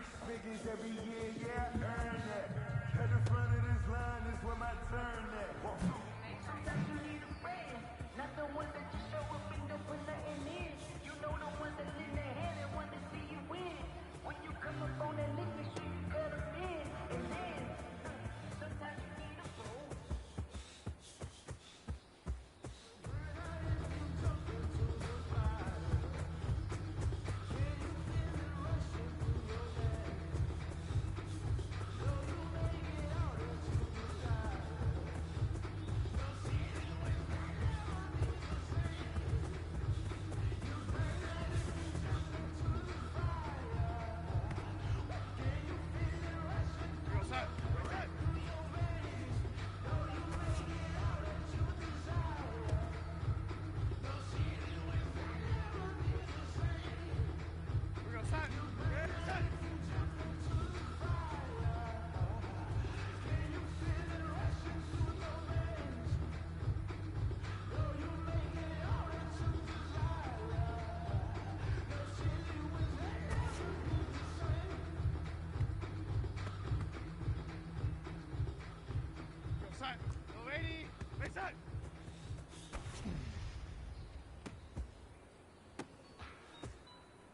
Six figures every year, yeah, I earn that. At the front of this line is where my turn at. Sometimes you need a friend, not the ones that just show up and don't put nothing in. You know the ones that lend their hand and want to see you win. When you come up on that list, make sure you cut them in. And then, sometimes you need a fool.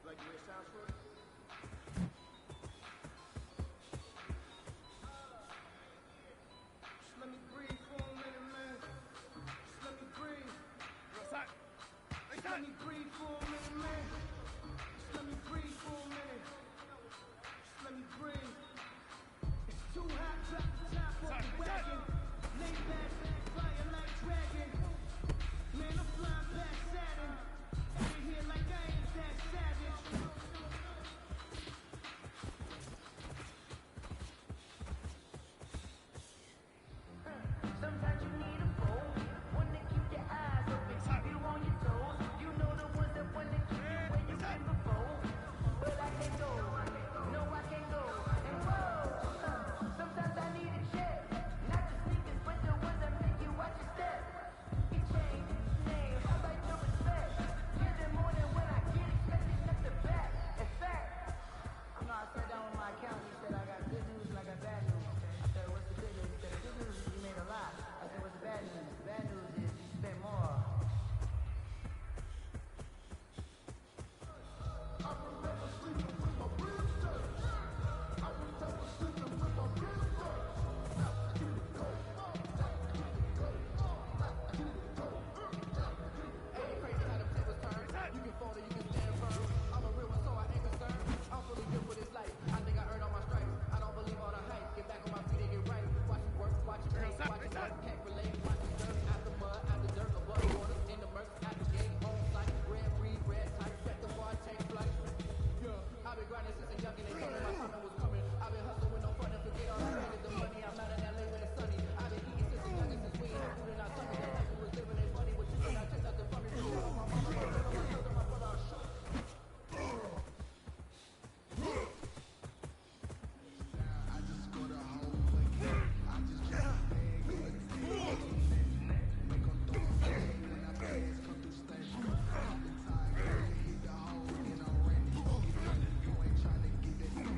Like the way it sounds for Just let me breathe for a minute, man. Just let me breathe. Just let me breathe for a minute, man. Just let me breathe for a minute. Just let me breathe. It's too hot, drop the top off the wagon. Lay back, flying like dragon. Man, I'm flying past Saturn. Out of here like I ain't that savage. Sometimes you need a fool, one to keep your eyes open, keep you on your toes. You know the ones that want to keep you where you've been before. But I can't go, no I can't go. And whoa, sometimes I need a check. Not the sneakers, but the ones that make you watch your step. He changed his name, I like your respect. Give them more than when I get expected, not the back. In fact, I know I said that on my account, he said I got good news and I got bad news. I said, what's the good news? He said, the good news is you made a lot. I said, what's the bad news? The bad news is you spent more. I remember sleeping with my wrist dirt. I remember sleeping with my wrist dirt. Now I get it go. Hey, it's crazy how them tables turn. You can fall or you can stand firm. I'm a real one, so I ain't concerned. I'm fully good with this life. I think I earned all my stripes. I don't believe all the hype. Get back on my feet and get right. Watch it work, watch it paint, watch it work. Can't relate. Watch it dirt after mud, after dirt, above the water, in the murk, at the gate, on site. Red breed, red type, set the bar, take flight. Yeah, I've been grinding since a youngin'. They told me my summer was coming. I've been hustling with no fun and forget all the credit, the money. I'm out in LA when it's sunny. I've been eating since a youngin', since we ain't food and I took it. That life we was living ain't funny. What you think I take nothing from me? My mama, my brother, my cousin, my brother, I shot. I just scored a whole weekend. I just dropped a bag in the make them throw a flag when I pass, come through station. All the time, hit the hole and I'm ready. You ain't trying to get that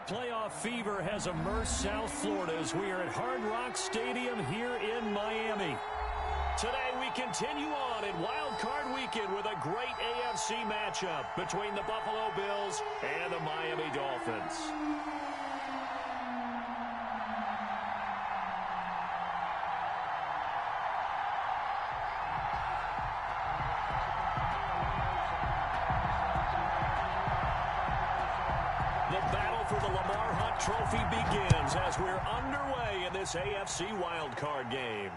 Playoff fever has immersed South Florida as we are at Hard Rock Stadium here in Miami. Today we continue on in Wild Card Weekend with a great AFC matchup between the Buffalo Bills and the Miami Dolphins. The battle for the Lamar Hunt Trophy begins as we're underway in this AFC wildcard game.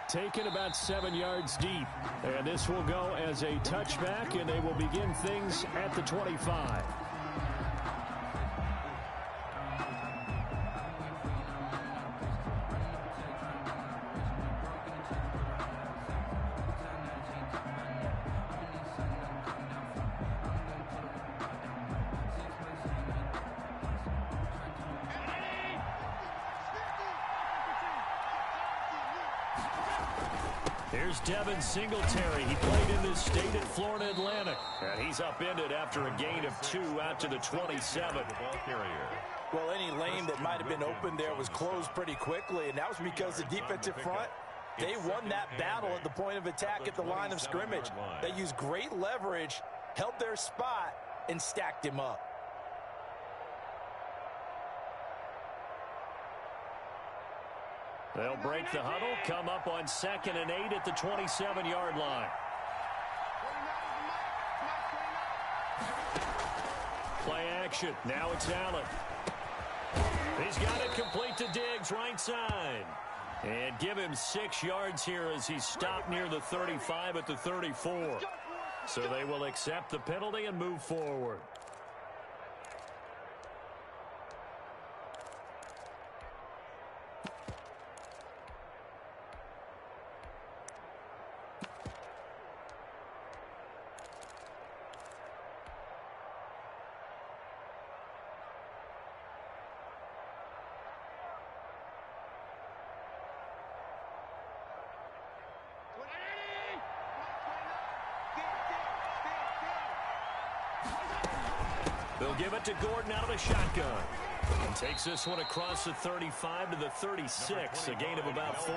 Taken about 7 yards deep. And this will go as a touchback, and they will begin things at the 25. Here's Devin Singletary. He played in this state at Florida Atlantic. And he's upended after a gain of 2 out to the 27. Well, any lane that might have been open there was closed pretty quickly, and that was because the defensive front, they won that battle at the point of attack at the line of scrimmage. They used great leverage, held their spot, and stacked him up. They'll break the huddle, come up on 2nd and 8 at the 27-yard line. Play action. Now it's Allen. He's got it complete to Diggs, right side. And give him 6 yards here as he's stopped near the 35 at the 34. So they will accept the penalty and move forward. They'll give it to Gordon out of the shotgun. And takes this one across the 35 to the 36, a gain of about 4.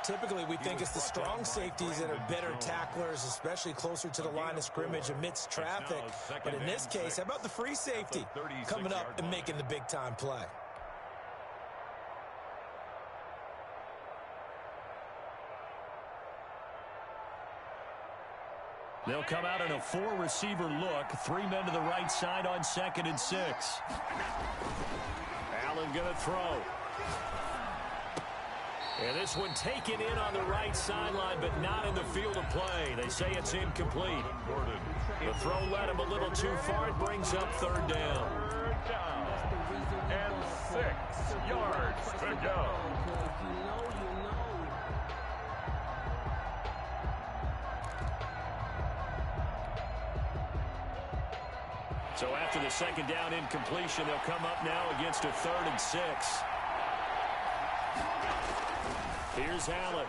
Typically, we think it's the strong safeties that are better tacklers, especially closer to the line of scrimmage amidst traffic. But in this case, how about the free safety coming up and making the big-time play? They'll come out in a 4-receiver look. 3 men to the right side on 2nd and 6. Allen going to throw. And this one taken in on the right sideline, but not in the field of play. They say it's incomplete. The throw led him a little too far. It brings up 3rd down. 3rd down. And 6 yards to go. So after the 2nd down incompletion, they'll come up now against a 3rd and 6. Here's Allen.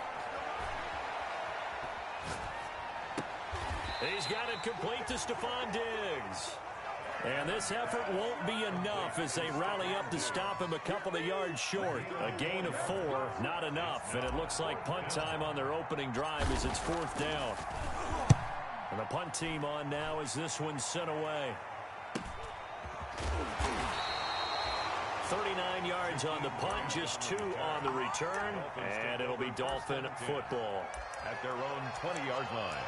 He's got it complete to Stephon Diggs. And this effort won't be enough as they rally up to stop him a couple of yards short. A gain of 4, not enough. And it looks like punt time on their opening drive as it's 4th down. And the punt team on now as this one's sent away. 39 yards on the punt, just 2 on the return, and it'll be Dolphin football. At their own 20-yard line.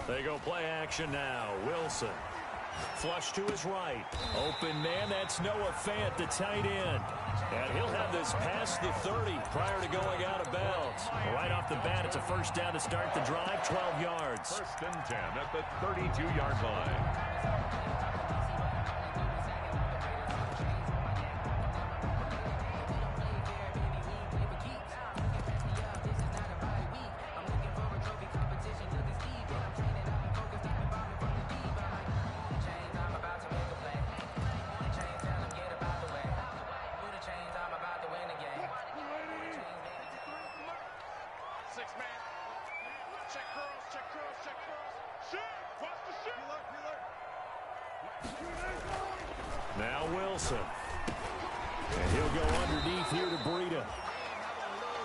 They go play action now. Wilson. Flush to his right. Open man, that's Noah Fant, the tight end. And he'll have this past the 30 prior to going out of bounds. Right off the bat, it's a 1st down to start the drive, 12 yards. 1st and 10 at the 32-yard line. Now Wilson. And he'll go underneath here to Breida.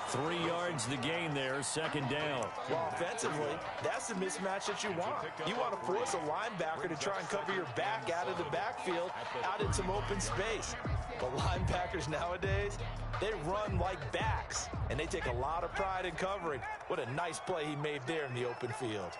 3 yards the gain there, second down. Well, offensively, that's the mismatch that you want. You want to force a linebacker to try and cover your back out of the backfield, out in some open space. But linebackers nowadays, they run like backs, and they take a lot of pride in covering. What a nice play he made there in the open field.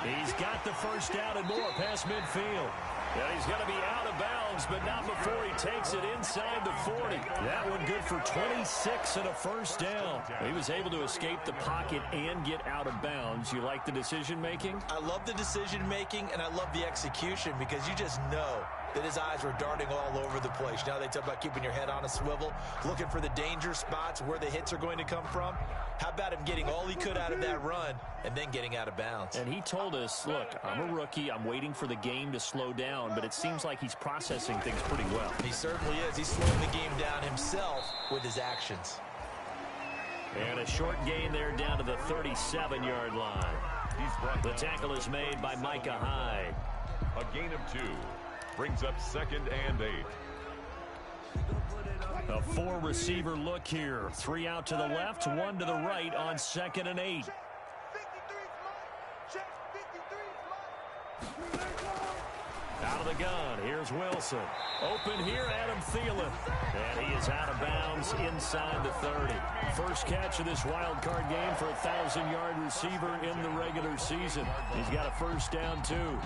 He's got the first down and more past midfield. Yeah, he's going to be out of bounds, but not before he takes it inside the 40. That one good for 26 and a first down. He was able to escape the pocket and get out of bounds. You like the decision-making? I love the decision-making, and I love the execution because you just know that his eyes were darting all over the place. Now they talk about keeping your head on a swivel, looking for the danger spots where the hits are going to come from. How about him getting all he could out of that run and then getting out of bounds? And he told us, look, I'm a rookie. I'm waiting for the game to slow down, but it seems like he's processing things pretty well. He certainly is. He's slowing the game down himself with his actions. And a short gain there down to the 37-yard line. The tackle is made by Micah Hyde. A gain of 2. Brings up 2nd and 8. A 4-receiver look here. 3 out to the left, 1 to the right on 2nd and 8. Out of the gun, here's Wilson. Open here, Adam Thielen. And he is out of bounds inside the 30. First catch of this wild card game for a 1,000-yard receiver in the regular season. He's got a first down, too.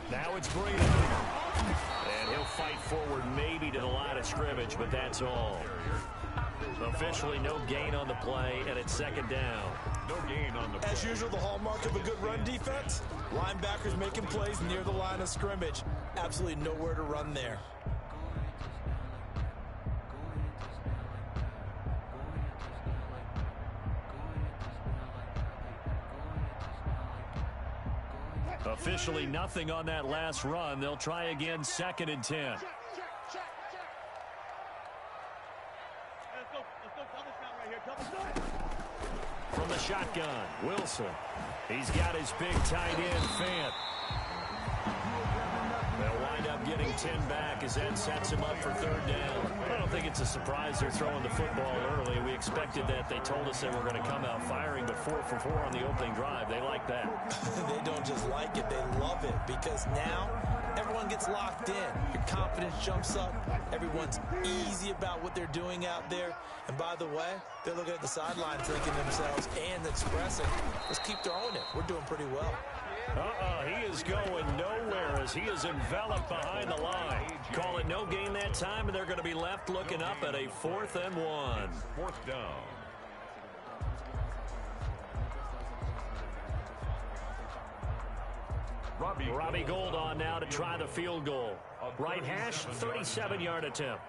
Now it's Breida. And he'll fight forward maybe to the line of scrimmage, but that's all. Officially no gain on the play, and it's 2nd down. No gain on the play. As usual, the hallmark of a good run defense, linebackers making plays near the line of scrimmage. Absolutely nowhere to run there. Officially nothing on that last run. They'll try again, 2nd and 10. From the shotgun, Wilson. He's got his big tight end, Fant. They'll wind up getting 10 back as that sets him up for 3rd down. I don't think it's a surprise they're throwing the football early. We expected that. They told us they were going to come out firing, but 4 for 4 on the opening drive. They like that. They don't just like it, they love it, because now everyone gets locked in. Your confidence jumps up. Everyone's easy about what they're doing out there. And by the way, they're looking at the sideline thinking to themselves and expressing, let's keep throwing it. We're doing pretty well. He is going nowhere as he is enveloped behind the line. Call it no gain that time, and they're going to be left looking up at a 4th and 1. 4th down. Robbie Gould on now to try the field goal. Right hash, 37-yard attempt.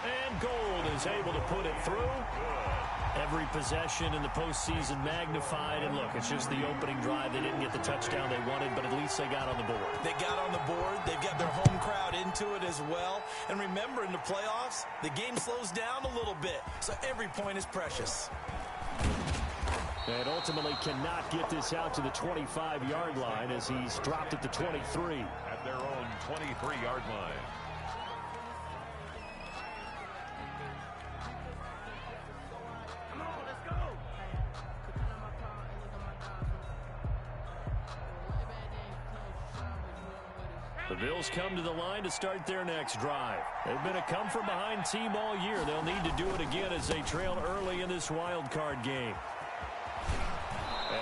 And Gould is able to put it through. Every possession in the postseason magnified. And look, it's just the opening drive. They didn't get the touchdown they wanted, but at least they got on the board. They got on the board. They've got their home crowd into it as well. And remember, in the playoffs, the game slows down a little bit. So every point is precious. And ultimately cannot get this out to the 25-yard line as he's dropped at the 23. At their own 23-yard line. The Bills come to the line to start their next drive. They've been a come-from-behind team all year. They'll need to do it again as they trail early in this wild card game.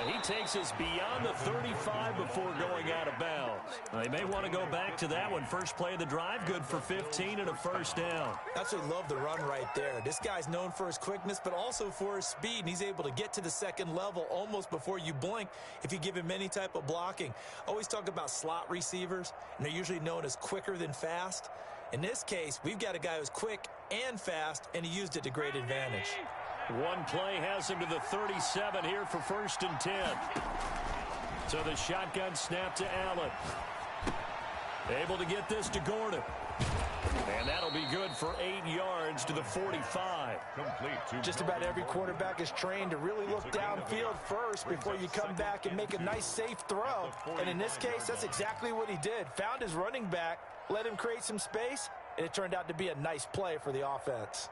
And he takes us beyond the 35 before going out of bounds. They may want to go back to that one. First play of the drive, good for 15 and a first down. Absolutely love the run right there. This guy's known for his quickness, but also for his speed. And he's able to get to the second level almost before you blink if you give him any type of blocking. Always talk about slot receivers, and they're usually known as quicker than fast. In this case, we've got a guy who's quick and fast, and he used it to great advantage. One play has him to the 37 here for 1st and 10. So the shotgun snap to Allen. Able to get this to Gordon. And that'll be good for 8 yards to the 45. Just about every quarterback is trained to really look downfield first before you come back and make a nice, safe throw. And in this case, that's exactly what he did. Found his running back, let him create some space, and it turned out to be a nice play for the offense.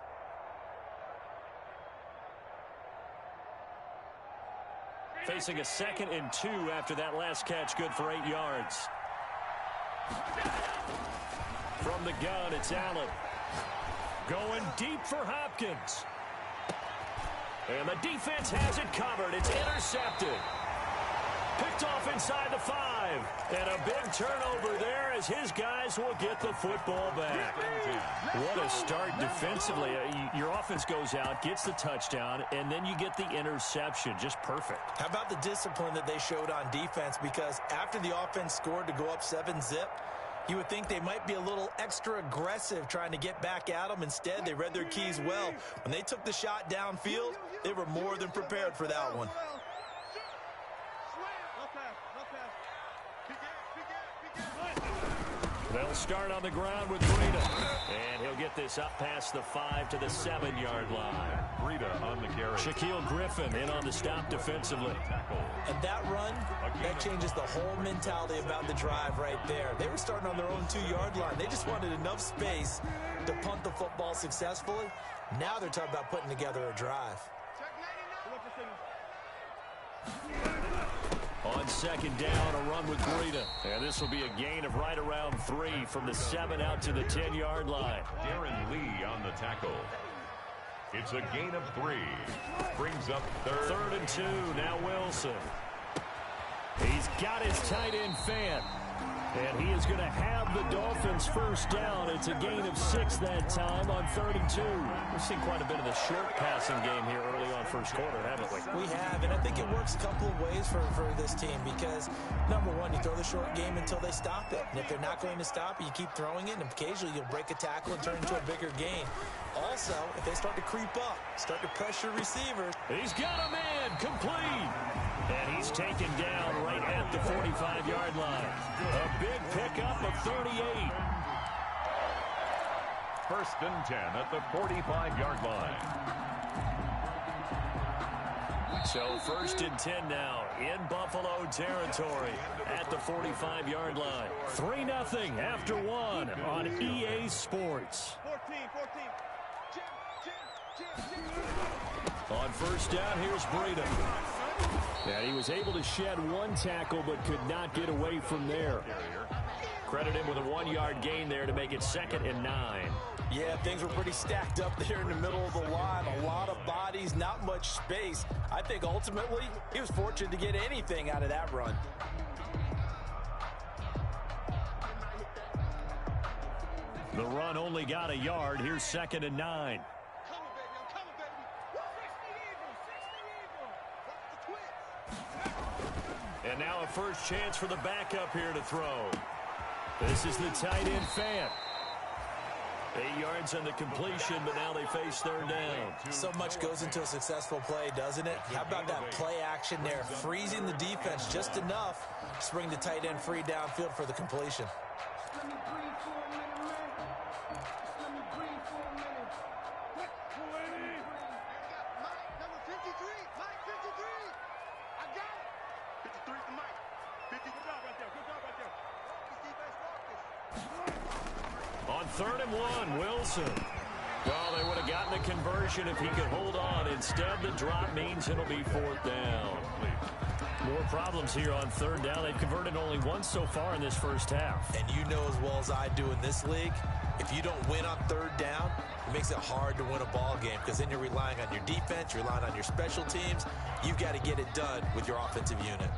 Facing a 2nd and 2 after that last catch, good for 8 yards. From the gun, it's Allen. Going deep for Hopkins. And the defense has it covered. It's intercepted. Picked off inside the 5. And a big turnover there as his guys will get the football back. What a start defensively. Your offense goes out, gets the touchdown, and then you get the interception. Just perfect. How about the discipline that they showed on defense? Because after the offense scored to go up 7-zip, you would think they might be a little extra aggressive trying to get back at them. Instead, they read their keys well. When they took the shot downfield, they were more than prepared for that one. They'll start on the ground with Breida. And he'll get this up past the 5 to the 7-yard line. Breida on the carry. Shaquille Griffin in on the stop defensively. And that run, that changes the whole mentality about the drive right there. They were starting on their own 2-yard line. They just wanted enough space to punt the football successfully. Now they're talking about putting together a drive. On 2nd down, a run with Breida. And this will be a gain of right around 3 from the 7 out to the 10-yard line. Darren Lee on the tackle. It's a gain of 3. Brings up 3rd and 2. Now Wilson. He's got his tight end Fant. And he is going to have the Dolphins first down. It's a gain of 6 that time on 3rd and 2. We've seen quite a bit of the short passing game here early on first quarter, haven't we? We have, and I think it works a couple of ways for this team because, number one, you throw the short game until they stop it. And if they're not going to stop it, you keep throwing it, and occasionally you'll break a tackle and turn into a bigger gain. Also, if they start to creep up, start to pressure receivers. He's got a man complete. And he's taken down right at the 45-yard line. A big pickup of 38. 1st and 10 at the 45-yard line. So 1st and 10 now in Buffalo territory at the 45-yard line. 3-0 after 1 on EA Sports. 14. On 1st down, here's Breida. And he was able to shed 1 tackle but could not get away from there. Credit him with a 1-yard gain there to make it 2nd and 9. Yeah, things were pretty stacked up there in the middle of the line. A lot of bodies, not much space. I think ultimately he was fortunate to get anything out of that run. The run only got a yard. Here's 2nd and 9. And now a first chance for the backup here to throw. This is the tight end Fant. 8 yards on the completion, but now they face 3rd down. So much goes into a successful play, doesn't it? How about that play action there? Freezing the defense just enough to bring the tight end free downfield for the completion. Let me breathe for a minute, man. Just let me breathe for a minute. Mike, number 53. Mike, 53. I got it. 53 for Mike. 50. Good job right there. On 3rd and 1, Wilson. Well, they would have gotten the conversion if he could hold on. Instead, the drop means it'll be 4th down. More problems here on third down. They've converted only once so far in this first half. And you know as well as I do in this league, if you don't win on third down, it makes it hard to win a ball game because then you're relying on your defense, you're relying on your special teams. You've got to get it done with your offensive unit.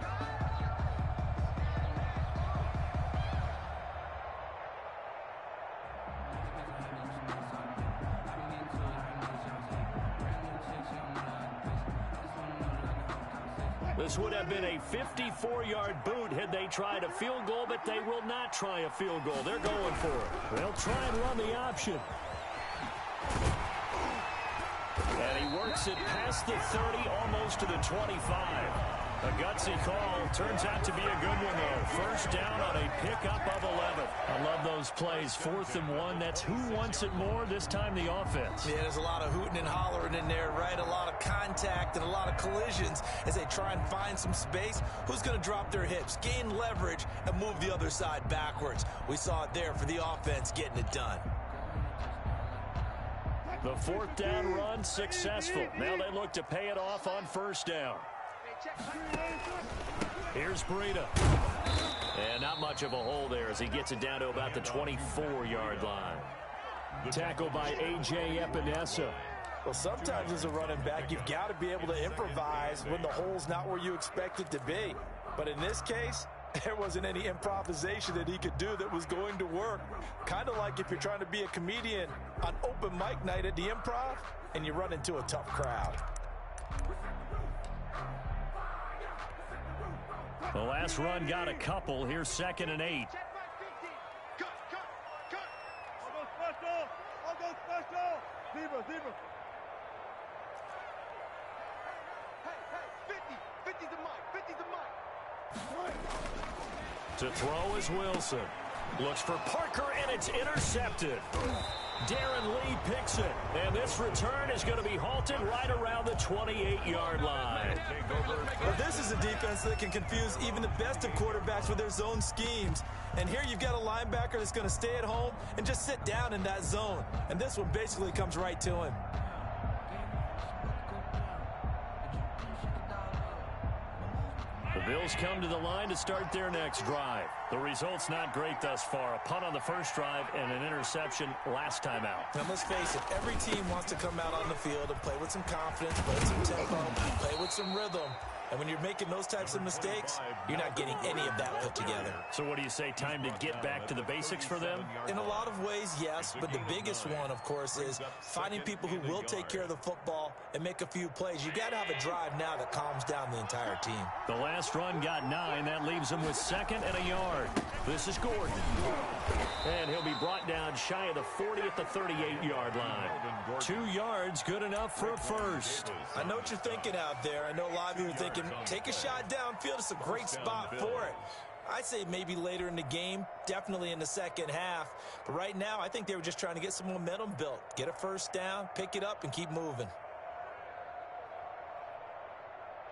This would have been a 54-yard boot had they tried a field goal, but they will not try a field goal. They're going for it. They'll try and run the option. And he works it past the 30, almost to the 25. A gutsy call. Turns out to be a good one, though. First down on a pickup of 11. I love those plays. 4th and 1. That's who wants it more, this time the offense. Yeah, there's a lot of hooting and hollering in there, right? A lot of contact and a lot of collisions as they try and find some space. Who's going to drop their hips, gain leverage, and move the other side backwards? We saw it there for the offense getting it done. The 4th down run successful. Now they look to pay it off on first down. Here's Breida. And not much of a hole there as he gets it down to about the 24-yard line. Tackle by A.J. Epinesa. Well, sometimes as a running back, you've got to be able to improvise when the hole's not where you expect it to be. But in this case, there wasn't any improvisation that he could do that was going to work. Kind of like if you're trying to be a comedian on open mic night at the Improv and you run into a tough crowd. The last run got a couple. Here's 2nd and 8. To throw is Wilson. Looks for Parker, and it's intercepted. Darren Lee picks it, and this return is going to be halted right around the 28-yard line. Well, this is a defense that can confuse even the best of quarterbacks with their zone schemes. And here you've got a linebacker that's going to stay at home and just sit down in that zone. And this one basically comes right to him. The Bills come to the line to start their next drive. The result's not great thus far. A punt on the first drive and an interception last time out. Now, let's face it, every team wants to come out on the field and play with some confidence, play with some tempo, play with some rhythm. And when you're making those types of mistakes, you're not getting any of that put together. So what do you say, time to get back to the basics for them? In a lot of ways, yes, but the biggest one, of course, is finding people who will take care of the football and make a few plays. You got to have a drive now that calms down the entire team. The last run got 9. That leaves him with 2nd and a yard. This is Gordon. And he'll be brought down shy of the 40 at the 38-yard line. 2 yards, good enough for a first. I know what you're thinking out there. I know a lot of you are thinking, take a shot downfield. It's a great spot for it. I'd say maybe later in the game, definitely in the second half. But right now, I think they were just trying to get some momentum built. Get a first down, pick it up, and keep moving.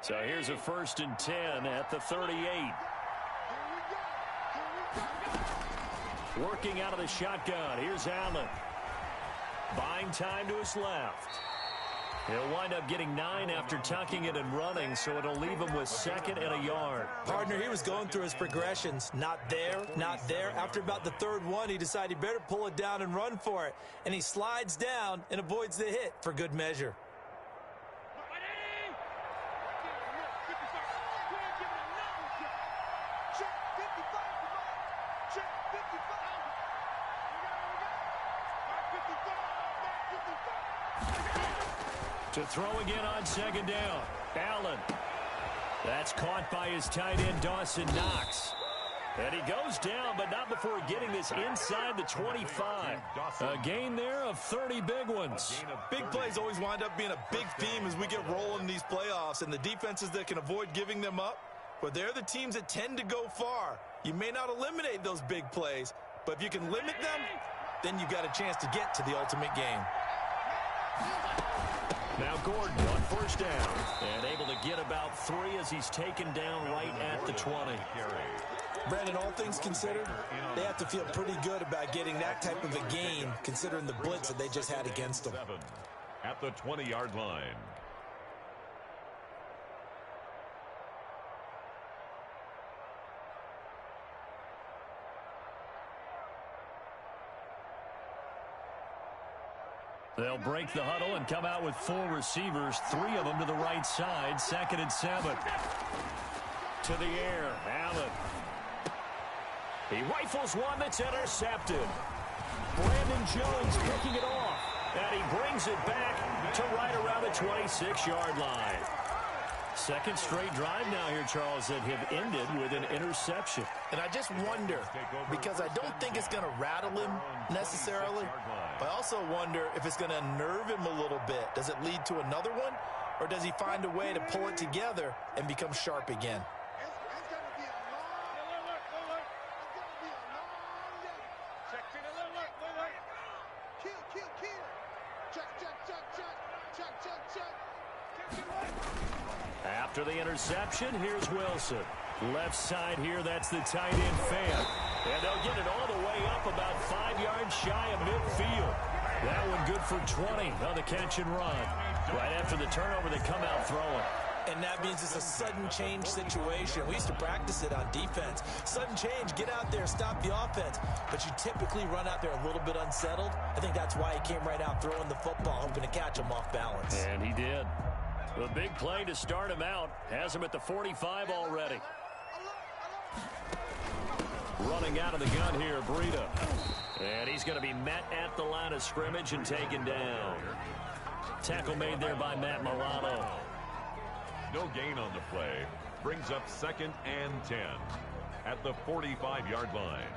So here's a 1st and 10 at the 38. Working out of the shotgun. Here's Allen. Buying time to his left. He'll wind up getting 9 after tucking it and running, so it'll leave him with 2nd and a yard. Partner, he was going through his progressions. Not there, not there. After about the 3rd one, he decided he better pull it down and run for it. And he slides down and avoids the hit for good measure. To throw again on 2nd down. Allen. That's caught by his tight end, Dawson Knox. And he goes down, but not before getting this inside the 25. A gain there of 30 big ones. Big plays always wind up being a big theme as we get rolling in these playoffs. And the defenses that can avoid giving them up, but they're the teams that tend to go far. You may not eliminate those big plays, but if you can limit them, then you've got a chance to get to the ultimate game. Now Gordon on 1st down and able to get about 3 as he's taken down right at the 20. Brandon, all things considered, they have to feel pretty good about getting that type of a gain considering the blitz that they just had against them. At the 20-yard line. They'll break the huddle and come out with 4 receivers, 3 of them to the right side. 2nd and 7. To the air, Allen. He rifles one that's intercepted. Brandon Jones picking it off. And he brings it back to right around the 26-yard line. 2nd straight drive now here, Charles, that have ended with an interception. And I just wonder, because I don't think it's going to rattle him necessarily, but I also wonder if it's going to unnerve him a little bit. Does it lead to another one, or does he find a way to pull it together and become sharp again? After the interception, here's Wilson. Left side here, that's the tight end fan. And they'll get it all the way up about 5 yards shy of midfield. That one good for 20 on the catch and run. Right after the turnover, they come out throwing. And that means it's a sudden change situation. We used to practice it on defense. Sudden change, get out there, stop the offense. But you typically run out there a little bit unsettled. I think that's why he came right out throwing the football, hoping to catch him off balance. And he did. The big play to start him out. Has him at the 45 already. Running out of the gun here, Breida. And he's going to be met at the line of scrimmage and taken down. Tackle made there by Matt Milano. No gain on the play. Brings up 2nd and 10 at the 45-yard line.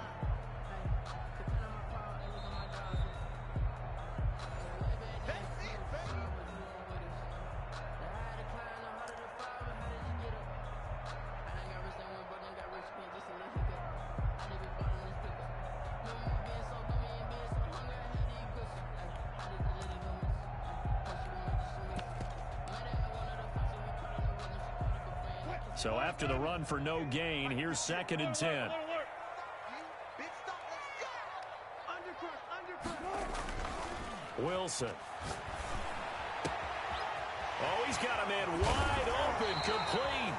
So after the run for no gain, here's 2nd and 10. Wilson. Oh, he's got a man wide open, complete.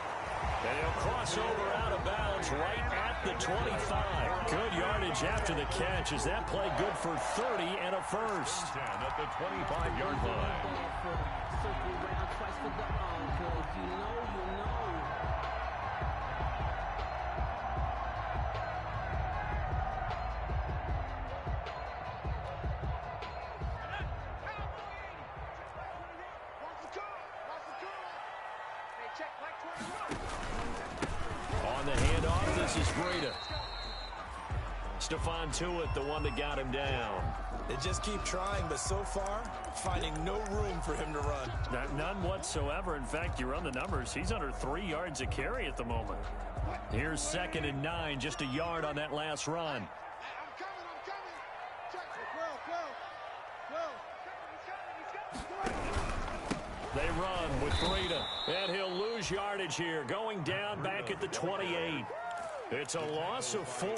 And he'll cross over out of bounds right at the 25. Good yardage after the catch. Is that play good for 30 and a first? 10 at the 25-yard line. On the handoff, this is Breida. Stephon Tuitt, the one that got him down. They just keep trying, but so far, finding no room for him to run. None whatsoever. In fact, you run the numbers. He's under 3 yards a carry at the moment. Here's 2nd and 9, just a yard on that last run. They run with Breida, and he'll lose yardage here, going down back at the 28. It's a loss of 4.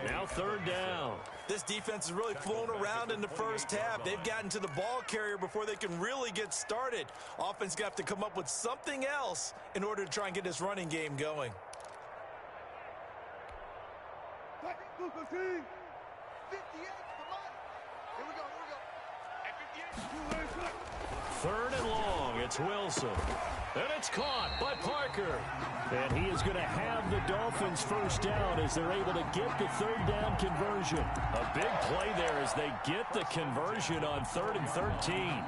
Now 3rd down. This defense is really flown around in the first half. They've gotten to the ball carrier before they can really get started. Offense got to come up with something else in order to try and get this running game going. 3rd and long. It's Wilson. And it's caught by Parker. And he is going to have the Dolphins first down as they're able to get the 3rd down conversion. A big play there as they get the conversion on 3rd and 13.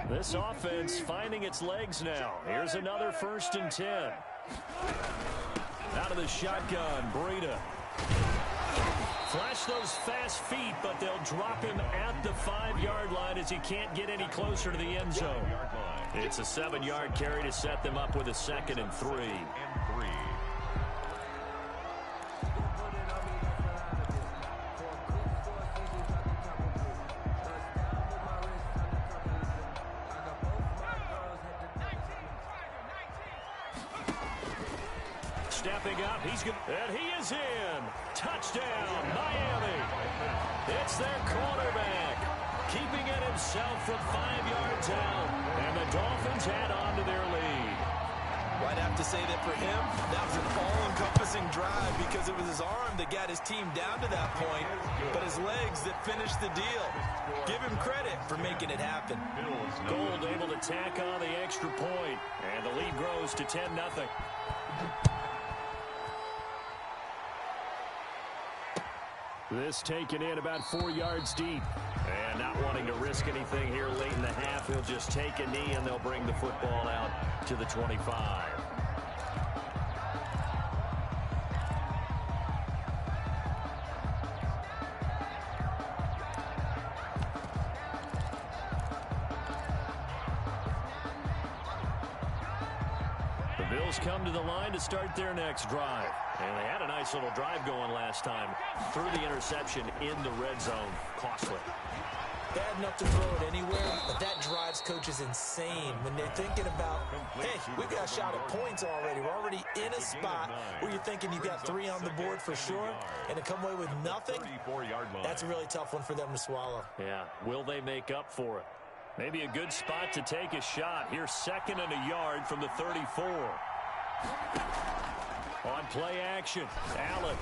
This offense finding its legs now. Here's another 1st and 10. Out of the shotgun, Breida. Flash those fast feet, but they'll drop him at the 5-yard line as he can't get any closer to the end zone. It's a 7-yard carry to set them up with a 2nd and 3. Stepping up, and he is in. Touchdown, Miami. It's their quarterback. keeping it himself from 5 yards out. And the Dolphins add on to their lead. Well, I'd have to say that for him, that was an all-encompassing drive because it was his arm that got his team down to that point, but his legs that finished the deal. Give him credit for making it happen. Gold able to tack on the extra point, and the lead grows to 10-0. This taken in about 4 yards deep. And not wanting to risk anything here late in the half, he'll just take a knee and they'll bring the football out to the 25. The Bills come to the line to start their next drive. And they had a nice little drive going last time. Threw the interception in the red zone. Costly. Bad enough to throw it anywhere, but that drives coaches insane when they're thinking about, hey, we've got a shot at points already. We're already in a spot where you're thinking you've got 3 on the board for sure, and to come away with nothing, that's a really tough one for them to swallow. Yeah, will they make up for it? Maybe a good spot to take a shot. Here's 2nd and a yard from the 34. On play action, Allen.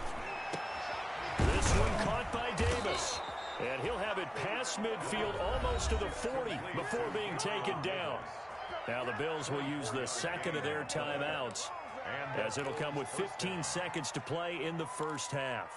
This one caught by Davis. And he'll have it past midfield almost to the 40 before being taken down. Now the Bills will use the second of their timeouts, as it'll come with 15 seconds to play in the first half.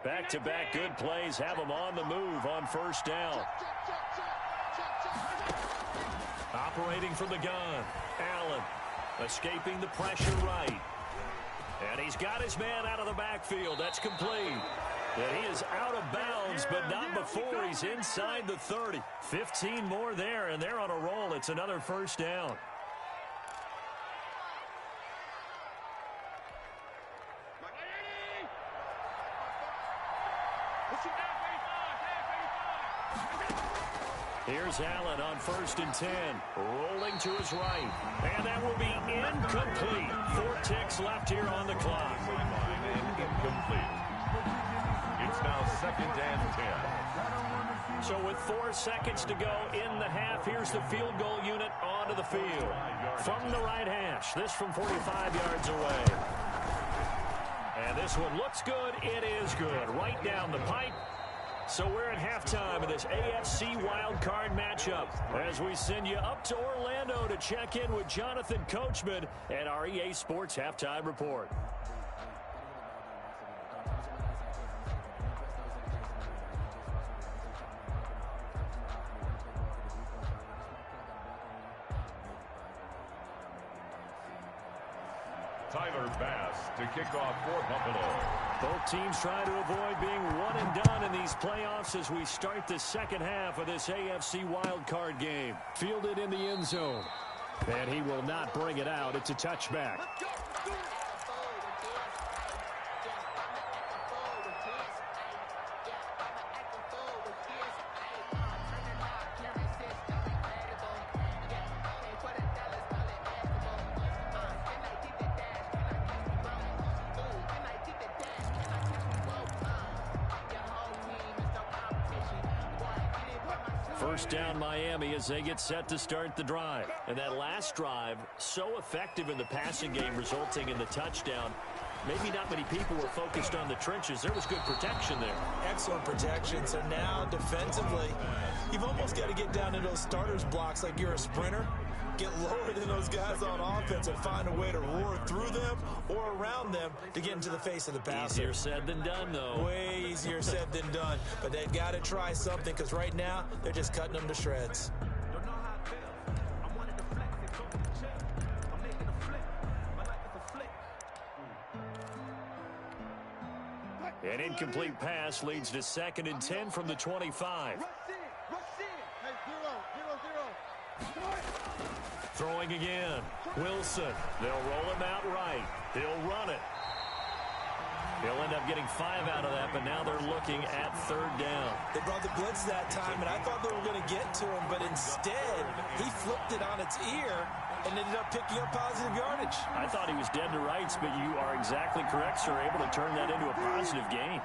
Back-to-back good plays have them on the move on first down. Operating from the gun, Allen escaping the pressure right. And he's got his man out of the backfield. That's complete. And he is out of bounds, but not before he's inside the 30. 15 more there, and they're on a roll. It's another first down. Here's Allen on 1st and 10. Rolling to his right. And that will be incomplete. 4 ticks left here on the clock. Incomplete. It's now 2nd and 10. So with 4 seconds to go in the half, here's the field goal unit onto the field. From the right hash. This from 45 yards away. And this one looks good. It is good. Right down the pipe. So we're at halftime of this AFC Wildcard matchup as we send you up to Orlando to check in with Jonathan Coachman and our EA Sports Halftime Report. Tyler Bass to kick off for Buffalo. Both teams try to avoid being one and done in these playoffs as we start the second half of this AFC wildcard game. Fielded in the end zone. And he will not bring it out. It's a touchback. First down Miami as they get set to start the drive. And that last drive, so effective in the passing game, resulting in the touchdown. Maybe not many people were focused on the trenches. There was good protection there. Excellent protection. So now defensively, you've almost got to get down to those starters blocks like you're a sprinter. Get lower than those guys on offense and find a way to roar through them or around them to get into the face of the passer. Easier said than done, though. Way easier said than done. But they've got to try something because right now they're just cutting them to shreds. An incomplete pass leads to 2nd and 10 from the 25. Throwing again. Wilson. They'll roll him out right. He'll run it. He'll end up getting 5 out of that, but now they're looking at 3rd down. They brought the blitz that time, and I thought they were going to get to him, but instead, he flipped it on its ear and ended up picking up positive yardage. I thought he was dead to rights, but you are exactly correct, sir. Able to turn that into a positive gain.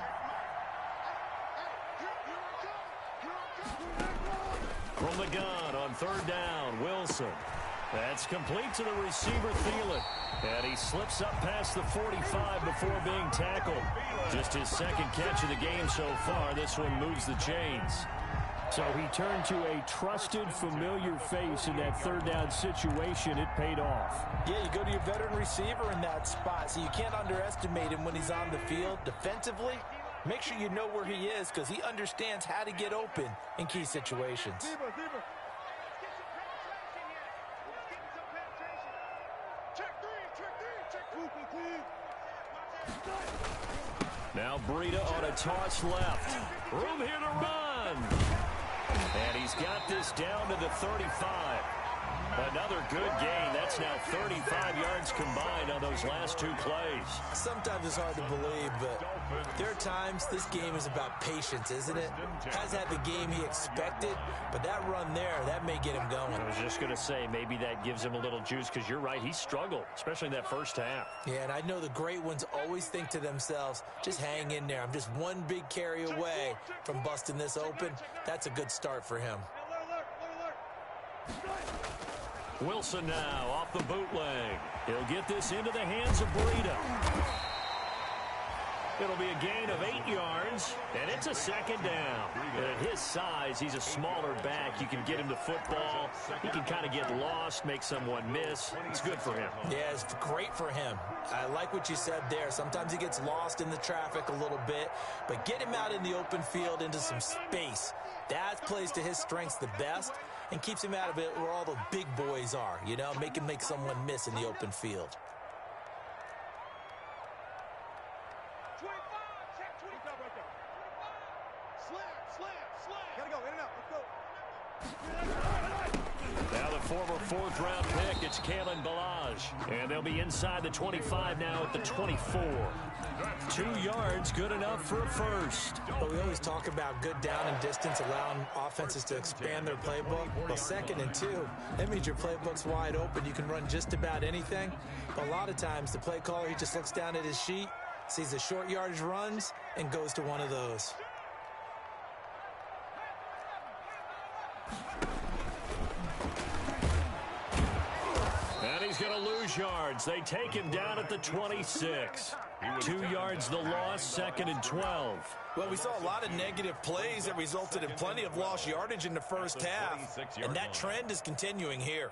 From the gun on 3rd down, Wilson. That's complete to the receiver, Thielen. And he slips up past the 45 before being tackled. Just his 2nd catch of the game so far. This one moves the chains. So he turned to a trusted, familiar face in that 3rd down situation. It paid off. Yeah, you go to your veteran receiver in that spot, so you can't underestimate him when he's on the field defensively. Make sure you know where he is because he understands how to get open in key situations. Now Breida on a toss left. Room here to run. And he's got this down to the 35. Another good gain. That's now 35 yards combined on those last 2 plays. Sometimes it's hard to believe, but there are times this game is about patience, isn't it? Has had the game he expected, but that run there, that may get him going. I was just going to say, maybe that gives him a little juice because you're right, he struggled, especially in that first half. Yeah, and I know the great ones always think to themselves, just hang in there. I'm just one big carry away from busting this open. That's a good start for him. Wilson now off the bootleg. He'll get this into the hands of Breida. It'll be a gain of 8 yards, and it's a 2nd down. And at his size, he's a smaller back. You can get him the football. He can kind of get lost, make someone miss. It's good for him. Yeah, it's great for him. I like what you said there. Sometimes he gets lost in the traffic a little bit, but get him out in the open field into some space. That plays to his strengths the best and keeps him out of it where all the big boys are, you know, make him make someone miss in the open field. 25, check 25 right there. 25. Slam. Gotta go, in and out, let's go. Now the former 4th-round pick, it's Kalen Ballage. And they'll be inside the 25 now at the 24. 2 yards, good enough for a first. But we always talk about good down and distance, allowing offenses to expand their playbook. Well, 2nd and 2, that means your playbook's wide open. You can run just about anything. But a lot of times, the play caller, he just looks down at his sheet, sees the short yardage runs, and goes to one of those. And he's going to lose yards. They take him down at the 26. 2 yards the loss, 2nd and 12. Well, we saw a lot of negative plays that resulted in plenty of lost yardage in the first half, and that trend is continuing here.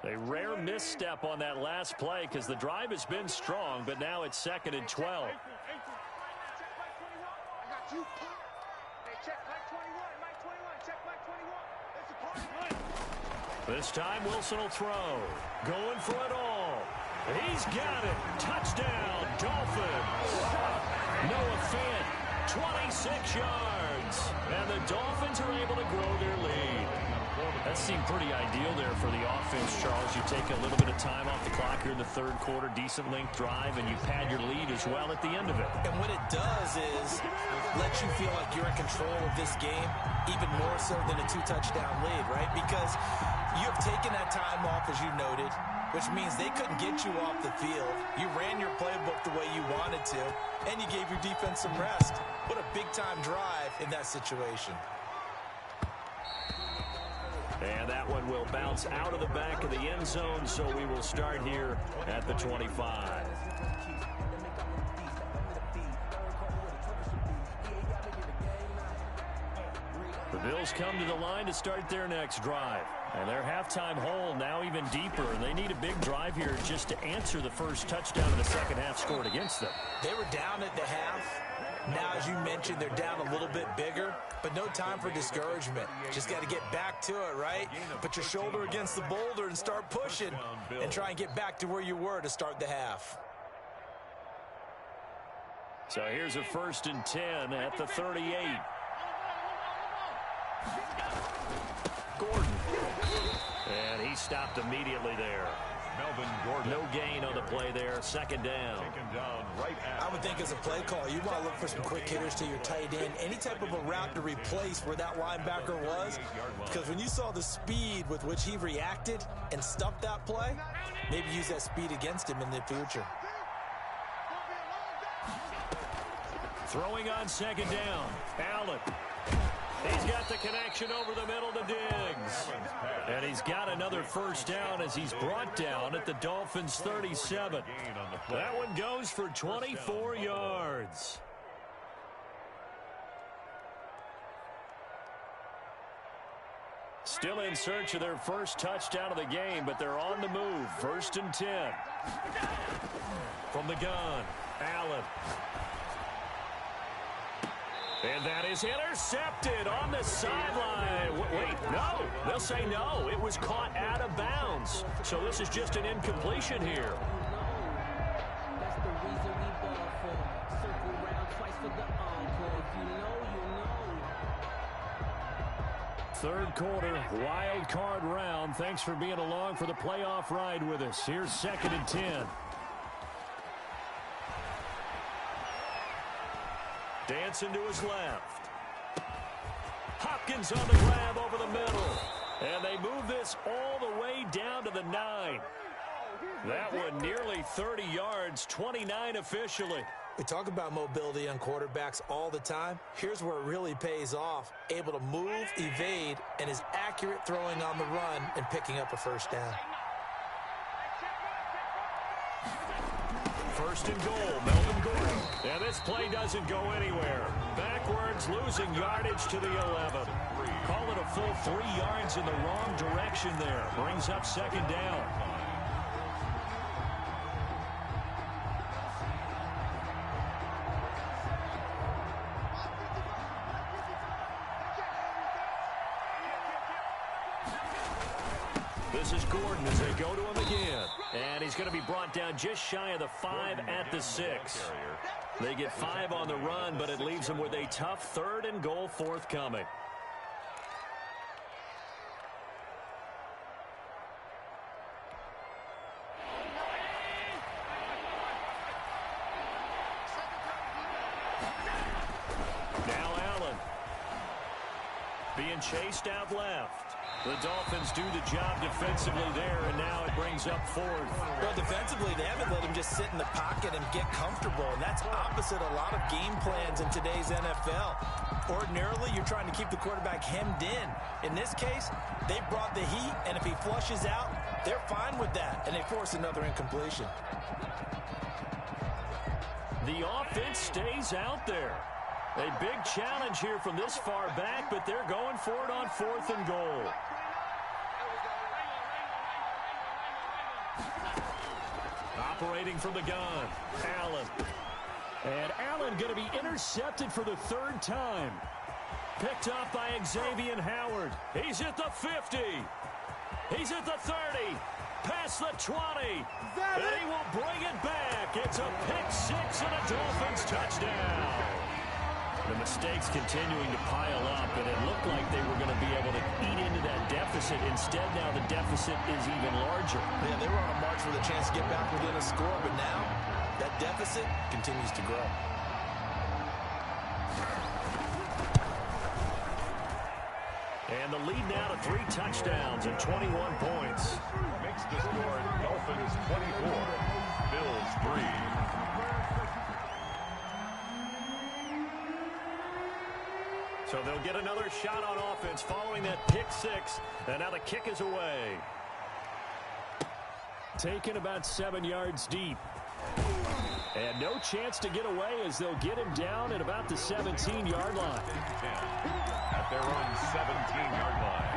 A rare misstep on that last play because the drive has been strong, but now it's 2nd and 12. This time Wilson will throw. Going for it all. He's got it. Touchdown, Dolphins. Noah Fant, 26 yards. And the Dolphins are able to grow their lead. That seemed pretty ideal there for the offense, Charles. You take a little bit of time off the clock here in the 3rd quarter, decent length drive, and you pad your lead as well at the end of it. And what it does is let you feel like you're in control of this game, even more so than a 2-touchdown lead, right? Because you have taken that time off, as you noted, which means they couldn't get you off the field. You ran your playbook the way you wanted to, and you gave your defense some rest. What a big-time drive in that situation. And that one will bounce out of the back of the end zone, so we will start here at the 25. The Bills come to the line to start their next drive. And their halftime hole now even deeper. And they need a big drive here just to answer the first touchdown of the second half scored against them. They were down at the half. Now, as you mentioned, they're down a little bit bigger, but no time for discouragement. Just got to get back to it, right? Put your shoulder against the boulder and start pushing and try and get back to where you were to start the half. So here's a 1st and 10 at the 38. Gordon. And he stopped immediately there. Melvin Gordon. No gain on the play there. Second down. Taken down right at. I would think as a play call, you want to look for some quick hitters to your tight end. Any type of a route to replace where that linebacker was. Because when you saw the speed with which he reacted and stuffed that play, maybe use that speed against him in the future. Throwing on second down. Allen. He's got the connection over the middle to Diggs. And he's got another first down as he's brought down at the Dolphins' 37. That one goes for 24 yards. Still in search of their first touchdown of the game, but they're on the move. 1st and 10. From the gun, Allen. And that is intercepted on the sideline. Wait, no. They'll say no. It was caught out of bounds. So this is just an incompletion here. That's the reason we ball for. Circle round twice for the encore. If you know, you know. Third quarter, wild card round. Thanks for being along for the playoff ride with us. Here's 2nd and 10. Dancing to his left. Hopkins on the grab over the middle. And they move this all the way down to the 9. That one nearly 30 yards, 29 officially. We talk about mobility on quarterbacks all the time. Here's where it really pays off. Able to move, evade, and is accurate throwing on the run and picking up a first down. 1st and goal, Melvin Gordon. And this play doesn't go anywhere. Backwards, losing yardage to the 11. Call it a full 3 yards in the wrong direction there. Brings up 2nd down. This is Gordon as they go to him again. And he's going to be brought down just shy of the 5 at the 6. They get 5 on the run, but it leaves them with a tough 3rd and goal forthcoming. Now Allen. Being chased out left. The Dolphins do the job defensively there, and now it brings up 4th. Well, defensively, they haven't let him just sit in the pocket and get comfortable, and that's opposite a lot of game plans in today's NFL. Ordinarily, you're trying to keep the quarterback hemmed in. In this case, they brought the heat, and if he flushes out, they're fine with that, and they force another incompletion. The offense stays out there. A big challenge here from this far back, but they're going for it on 4th and goal. Operating from the gun, Allen. And Allen going to be intercepted for the 3rd time. Picked off by Xavier Howard. He's at the 50. He's at the 30. Past the 20. And he will bring it back. It's a pick 6 and a Dolphins touchdown. The mistakes continuing to pile up, and it looked like they were going to be able to eat into that deficit. Instead, now the deficit is even larger. Yeah, they were on a march with a chance to get back within a score, but now that deficit continues to grow. And the lead now to 3 touchdowns and 21 points. Makes the score Dolphins 24, Bills 3. So they'll get another shot on offense following that pick 6. And now the kick is away. Taken about 7 yards deep. And no chance to get away as they'll get him down at about the 17-yard line. At their own 17-yard line.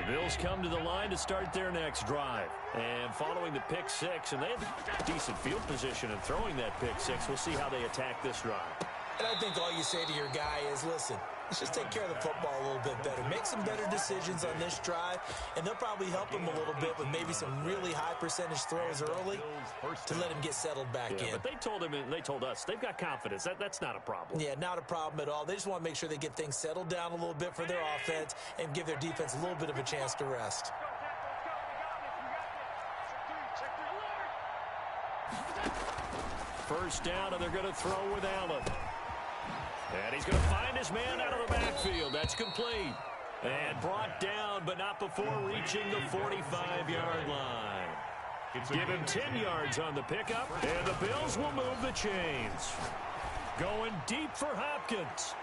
Bills come to the line to start their next drive. And following the pick 6, and they have decent field position in throwing that pick 6. We'll see how they attack this drive. And I think all you say to your guy is, listen, Let's just take care of the football a little bit better. Make some better decisions on this drive, and they'll probably help him a little bit with maybe some really high percentage throws early to let him get settled back in. But they told us they've got confidence. That's not a problem. Yeah, not a problem at all. They just want to make sure they get things settled down a little bit for their offense and give their defense a little bit of a chance to rest. First down, and they're going to throw with Allen. And he's going to find his man out of the backfield. That's complete. And brought down, but not before reaching the 45-yard line. Give him 10 yards on the pickup, and the Bills will move the chains. Going deep for Hopkins.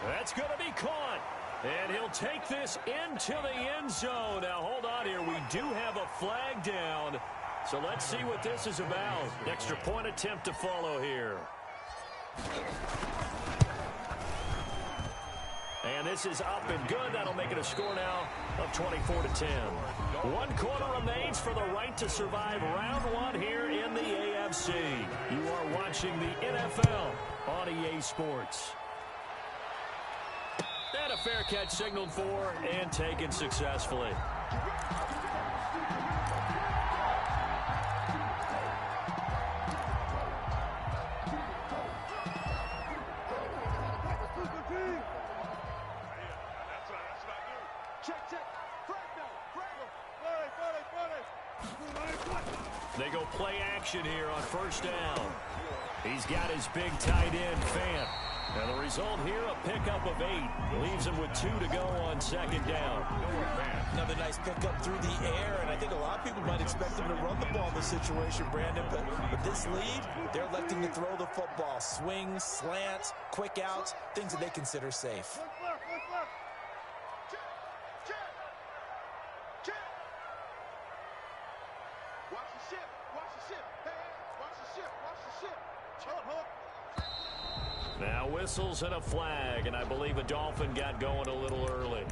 That's going to be caught. And he'll take this into the end zone. Now, hold on here. We do have a flag down. So let's see what this is about. Extra point attempt to follow here. And this is up and good. That'll make it a score now of 24-10. 1 quarter remains for the right to survive round 1 here in the AFC. You are watching the NFL on EA Sports. And a fair catch signaled for and taken successfully. They go play action here on first down. He's got his big tight end, Fant. And the result here, a pickup of 8. Leaves him with 2 to go on second down. Another nice pickup through the air, and I think a lot of people might expect him to run the ball in this situation, Brandon. But with this lead, they're electing to throw the football. Swings, slants, quick outs, things that they consider safe. Now whistles and a flag, and I believe a Dolphin got going a little early.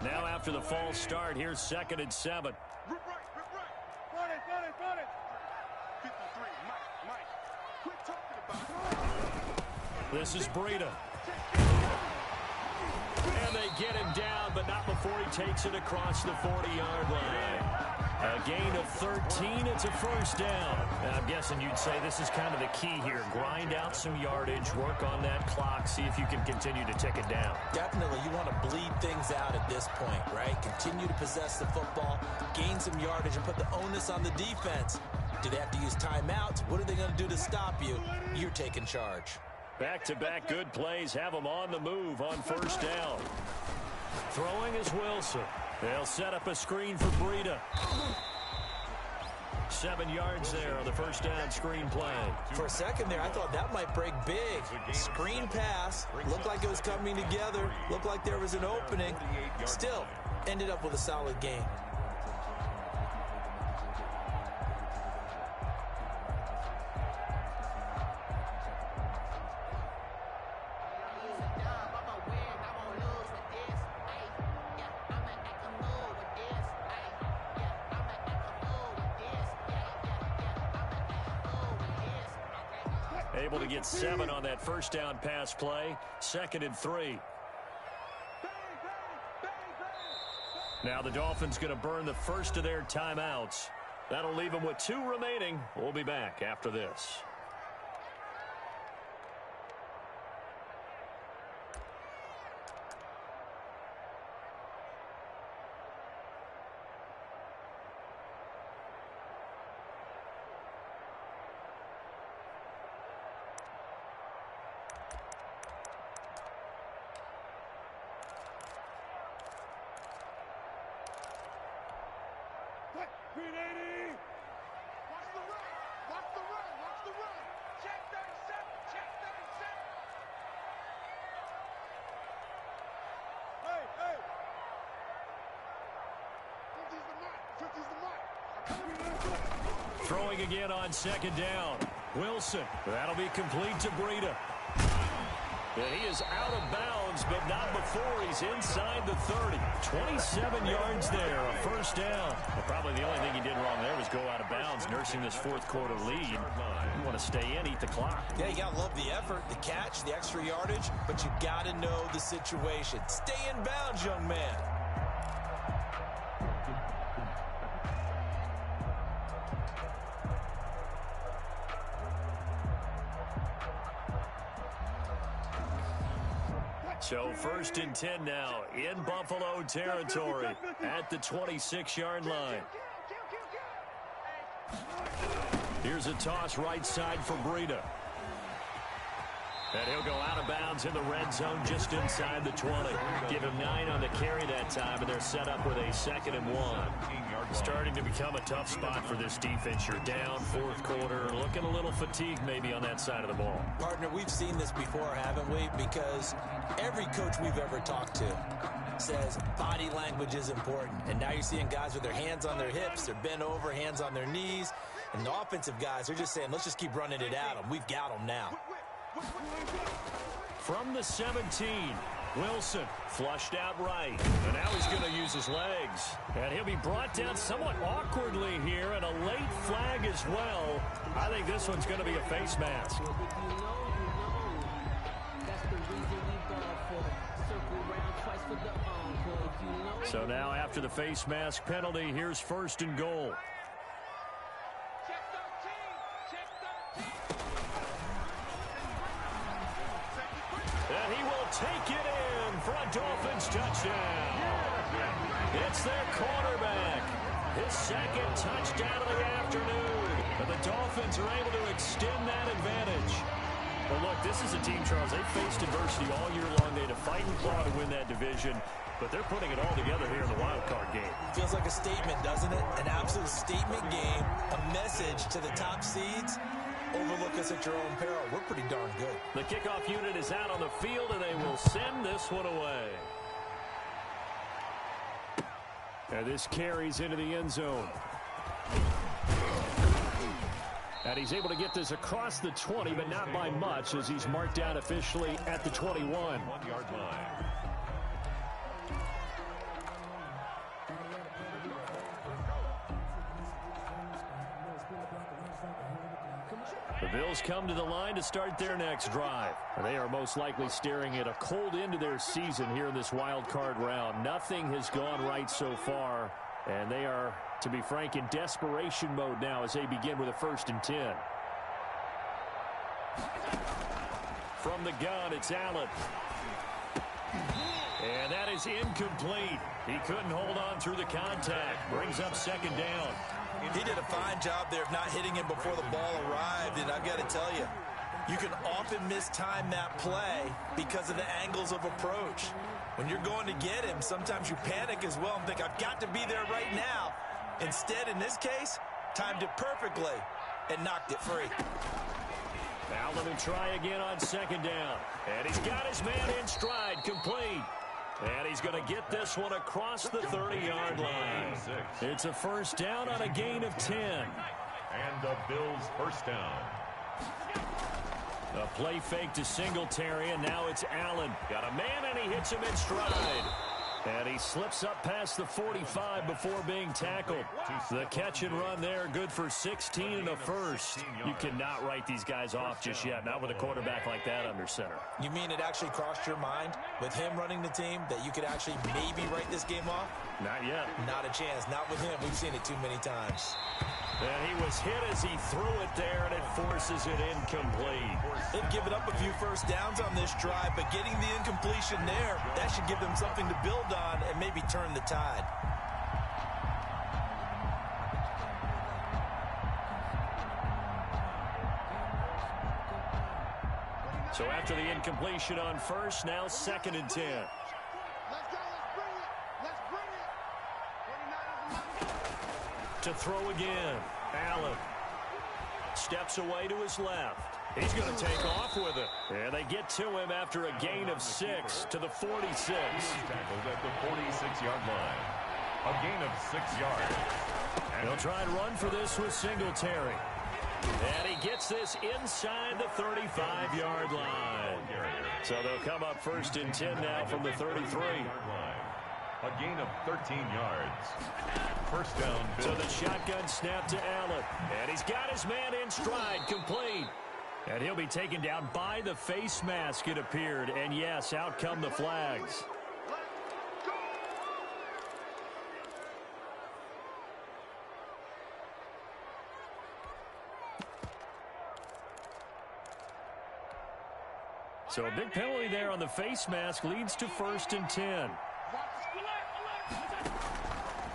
Now after the false start, here's 2nd and 7. This is Breida. And they get him down, but not before he takes it across the 40-yard line. A gain of 13. It's a first down. And I'm guessing you'd say this is kind of the key here. Grind out some yardage, work on that clock, see if you can continue to tick it down. Definitely. You want to bleed things out at this point, right? Continue to possess the football, gain some yardage, and put the onus on the defense. Do they have to use timeouts? What are they going to do to stop you? You're taking charge. Back-to-back good plays have them on the move on first down. Throwing is Wilson. They'll set up a screen for Breida. 7 yards there on the first down screen play. For a second there, I thought that might break big. Screen pass. Looked like it was coming together. Looked like there was an opening. Still, ended up with a solid game. Able to get 7 on that first down pass play. 2nd and 3. Now the Dolphins going to burn the first of their timeouts. That'll leave them with 2 remaining. We'll be back after this. Throwing again on second down. Wilson. That'll be complete to Breida. And he is out of bounds, but not before he's inside the 30. 27 yards there, a first down. Well, probably the only thing he did wrong there was go out of bounds, nursing this fourth quarter lead. You want to stay in, eat the clock. Yeah, you got to love the effort, the catch, the extra yardage, but you got to know the situation. Stay in bounds, young man. So 1st and 10 now in Buffalo territory at the 26-yard line. Here's a toss right side for Breida. And he'll go out of bounds in the red zone just inside the 20. Give him 9 on the carry that time, and they're set up with a 2nd and 1. Starting to become a tough spot for this defense. You're down fourth quarter, looking a little fatigued maybe on that side of the ball. Partner, we've seen this before, haven't we? Because every coach we've ever talked to says body language is important. And now you're seeing guys with their hands on their hips, they're bent over, hands on their knees. And the offensive guys are just saying, let's just keep running it at them. We've got them now. From the 17, Wilson flushed out right. And now he's going to use his legs. And he'll be brought down somewhat awkwardly here, and a late flag as well. I think this one's going to be a face mask. So now after the face mask penalty, here's 1st and goal. And he will take it in for a Dolphins touchdown. It's their quarterback. His 2nd touchdown of the afternoon. And the Dolphins are able to extend that advantage. Well, look, this is a team, Charles. They faced adversity all year long. They had to fight and claw to win that division. But they're putting it all together here in the wild card game. Feels like a statement, doesn't it? An absolute statement game. A message to the top seeds. Overlook us at your own peril. We're pretty darn good. The kickoff unit is out on the field, and they will send this one away. And this carries into the end zone. And he's able to get this across the 20, but not by much, as he's marked down officially at the 21. 1-yard line. The Bills come to the line to start their next drive. They are most likely staring at a cold end to their season here in this wild card round. Nothing has gone right so far, and they are, to be frank, in desperation mode now as they begin with a 1st and 10. From the gun, it's Allen. And that is incomplete. He couldn't hold on through the contact. Brings up 2nd down. He did a fine job there of not hitting him before the ball arrived, and I've got to tell you, you can often mistime that play because of the angles of approach. When you're going to get him, sometimes you panic as well and think, I've got to be there right now. Instead, in this case, timed it perfectly and knocked it free. Allen will try again on 2nd down. And he's got his man in stride, complete. And he's going to get this one across the 30-yard line. It's a 1st down on a gain of 10. And the Bills' 1st down. A play fake to Singletary, and now it's Allen. Got a man, and he hits him in stride. And he slips up past the 45 before being tackled. The catch and run there, good for 16 and a first. You cannot write these guys off just yet, not with a quarterback like that under center. You mean it actually crossed your mind with him running the team that you could actually maybe write this game off? Not yet. Not a chance. Not with him. We've seen it too many times. And he was hit as he threw it there, and it forces it incomplete. They've given up a few 1st downs on this drive, but getting the incompletion there, that should give them something to build on and maybe turn the tide. So after the incompletion on 1st, now 2nd and 10. To throw again. Allen steps away to his left. He's going to take off with it. And they get to him after a gain of 6 to the 46. Tackled at the 46-yard line. A gain of 6 yards. He'll try and run for this with Singletary. And he gets this inside the 35-yard line. So they'll come up 1st and 10 now from the 33. A gain of 13 yards. First down. So the shotgun snap to Allen. And he's got his man in stride, complete. And he'll be taken down by the face mask, it appeared. And yes, out come the flags. So a big penalty there on the face mask leads to 1st and 10.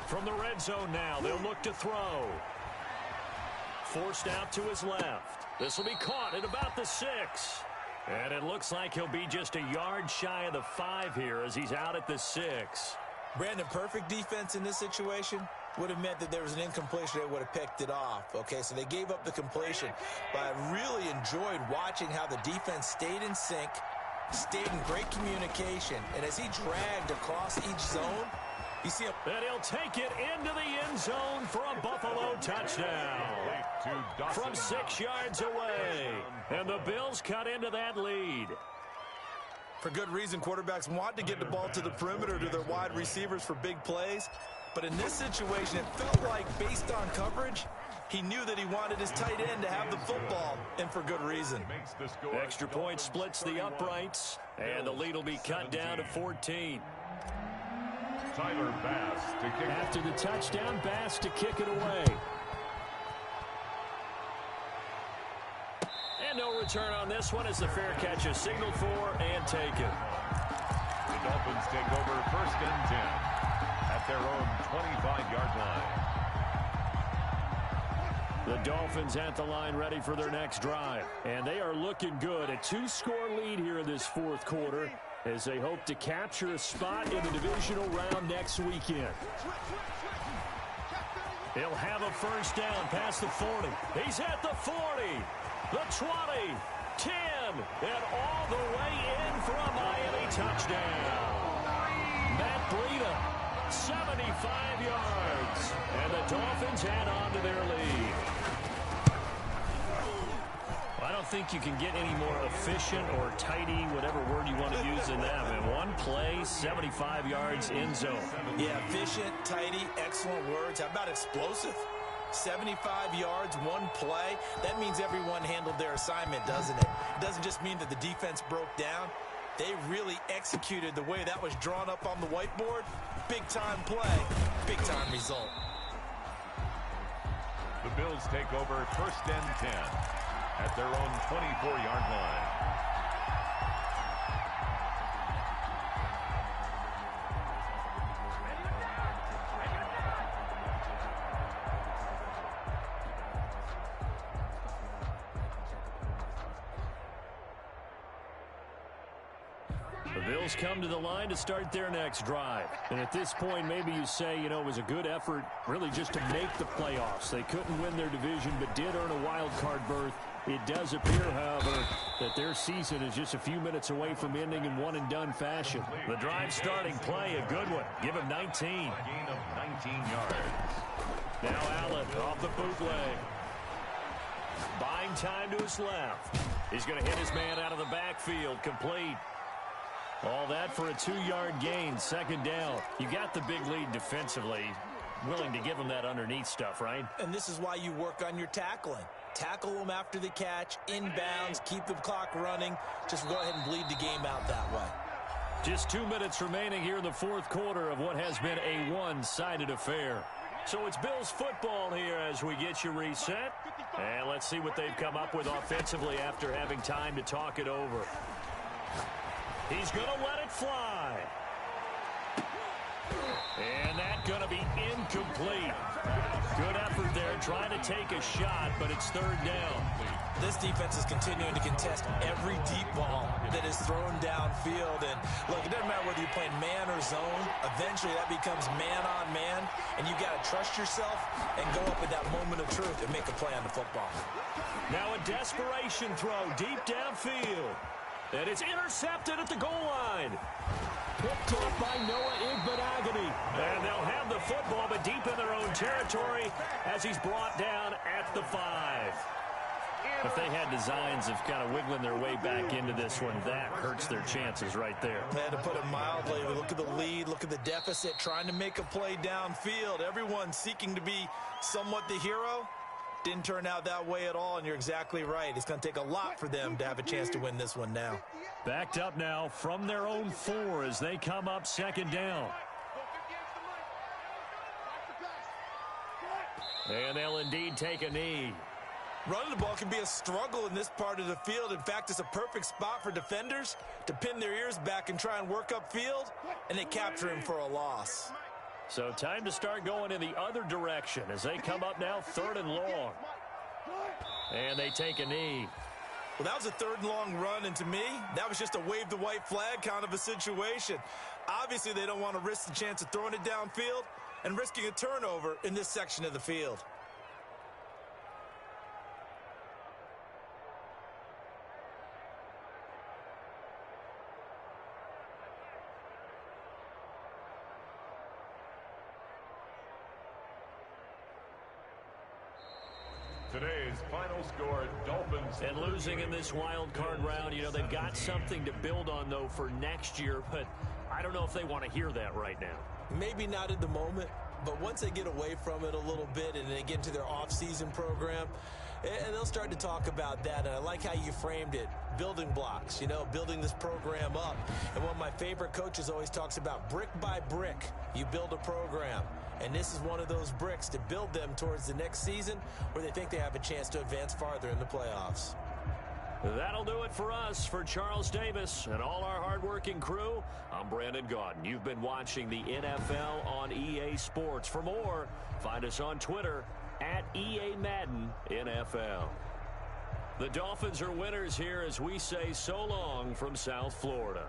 From the red zone now, they'll look to throw. Forced out to his left. This will be caught at about the 6. And it looks like he'll be just a yard shy of the 5 here as he's out at the 6. Brandon, perfect defense in this situation would have meant that there was an incompletion. They would have picked it off. Okay, so they gave up the completion. But I really enjoyed watching how the defense stayed in sync, stayed in great communication. And as he dragged across each zone, you see him. And he'll take it into the end zone for a Buffalo touchdown. From 6 yards away. And the Bills cut into that lead. For good reason, quarterbacks want to get the ball to the perimeter to their wide receivers for big plays. But in this situation, it felt like, based on coverage, he knew that he wanted his tight end to have the football, and for good reason. Extra point splits the uprights, and the lead will be cut down to 14. Tyler Bass to kick. After the touchdown, Bass to kick it away. And no return on this one as the fair catch is signaled for and taken. The Dolphins take over 1st and 10 at their own 25-yard line. The Dolphins at the line ready for their next drive. And they are looking good. A 2-score lead here in this 4th quarter as they hope to capture a spot in the divisional round next weekend. He'll have a first down past the 40. He's at the 40, the 20, 10, and all the way in for a Miami touchdown. Matt Breida, 75 yards, and the Dolphins add on to their lead. I don't think you can get any more efficient or tidy, whatever word you want to use in that. In one play, 75 yards in zone. Yeah, efficient, tidy, excellent words. How about explosive? 75 yards, one play. That means everyone handled their assignment, doesn't it? It doesn't just mean that the defense broke down. They really executed the way that was drawn up on the whiteboard. Big-time play, big-time result. The Bills take over 1st and 10 at their own 24-yard line. The Bills come to the line to start their next drive. And at this point, maybe you say, you know, it was a good effort really just to make the playoffs. They couldn't win their division but did earn a wild card berth. It does appear, however, that their season is just a few minutes away from ending in one-and-done fashion. The drive starting play, a good one. Give him 19. Gain of 19 yards. Now Allen off the bootleg. Buying time to his left. He's going to hit his man out of the backfield. Complete. All that for a 2-yard gain, 2nd down. You got the big lead defensively. Willing to give him that underneath stuff, right? And this is why you work on your tackling. Tackle them after the catch, inbounds, keep the clock running. Just go ahead and bleed the game out that way. Just 2 minutes remaining here in the 4th quarter of what has been a one-sided affair. So it's Bills football here as we get you reset. And let's see what they've come up with offensively after having time to talk it over. He's going to let it fly. And that's going to be incomplete. Good effort there trying to take a shot, but it's 3rd down. This defense is continuing to contest every deep ball that is thrown downfield. And look, it doesn't matter whether you're playing man or zone. Eventually that becomes man on man, and you got to trust yourself and go up at that moment of truth and make a play on the football. Now a desperation throw deep downfield. And it's intercepted at the goal line. Picked picked off by Noah Igbenogany. And they'll have the football, but deep in their own territory as he's brought down at the 5. If they had designs of kind of wiggling their way back into this one, that hurts their chances right there. They had to put it mildly. Look at the lead, look at the deficit, trying to make a play downfield. Everyone seeking to be somewhat the hero. Didn't turn out that way at all, and you're exactly right. It's going to take a lot for them to have a chance to win this one now. Backed up now from their own 4 as they come up second down. And they'll indeed take a knee. Running the ball can be a struggle in this part of the field. In fact, it's a perfect spot for defenders to pin their ears back and try and work upfield, and they capture him for a loss. So time to start going in the other direction as they come up now 3rd and long. And they take a knee. Well, that was a 3rd and long run, and to me, that was just a wave the white flag kind of a situation. Obviously, they don't want to risk the chance of throwing it downfield and risking a turnover in this section of the field. Today's final score, Dolphins. And losing in this wild card round, you know, they've got something to build on, though, for next year. But I don't know if they want to hear that right now. Maybe not at the moment, but once they get away from it a little bit and they get into their off-season program, and they'll start to talk about that. And I like how you framed it. Building blocks, you know, building this program up. And one of my favorite coaches always talks about brick by brick, you build a program. And this is one of those bricks to build them towards the next season where they think they have a chance to advance farther in the playoffs. That'll do it for us. For Charles Davis and all our hardworking crew, I'm Brandon Gaudin. You've been watching the NFL on EA Sports. For more, find us on Twitter at EA Madden NFL. The Dolphins are winners here as we say so long from South Florida.